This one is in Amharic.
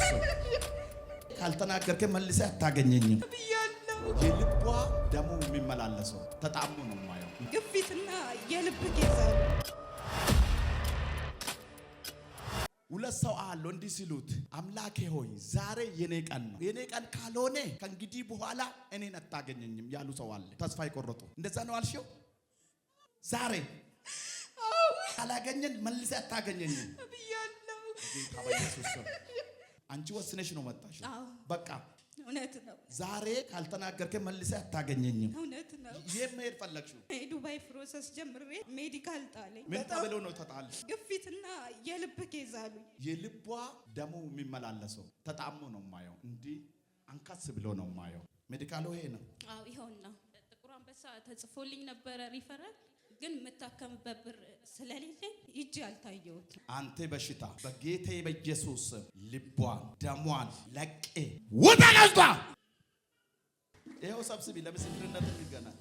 ስም ካልተናገርከ መልሰህ አታገኘኝም ብያለሁ። የልቧ ደሙ የሚመላለሰው ተጣሙ ነው ማየው ግፊትና የልብ ጌዛ ሁለት ሰው አለ እንዲህ ሲሉት አምላኬ ሆይ ዛሬ የኔ ቀን ነው የኔ ቀን ካልሆነ ከእንግዲህ በኋላ እኔን አታገኘኝም ያሉ ሰው አለ ተስፋ ይቆርጡ እንደዛ ነው አልሽው ዛሬ አላገኘን መልሰህ አታገኘኝም ብያለሁ። ጌታ በኢየሱስ ስም አንቺ ወስነሽ ነው መጣሽ በቃ እውነት ነው ዛሬ ካልተናገርከ መልሰህ አታገኘኝም እውነት ነው የመሄድ ፈለግሽው ዱባይ ፕሮሰስ ጀምሬ ሜዲካል ጣለኝ ምን ተብለው ነው ተጣል ግፊትና የልብ ጌዛ አሉኝ የልቧ ደሙ የሚመላለሰው ተጣሙ ነው ማየው እንዲህ አንካስ ብሎ ነው ማየው ሜዲካል ይሄ ነው አዎ ይሄውና ጥቁር አንበሳ ተጽፎልኝ ነበር ሪፈራል ግን መታከምበት ብር ስለሌለኝ እጅ አልታየሁት አንተ በሽታ በጌታ በኢየሱስ ልቧን ደሟን ለቄ ወጣ ይሄው ሰብስቢ ለምስክርነት ይገናል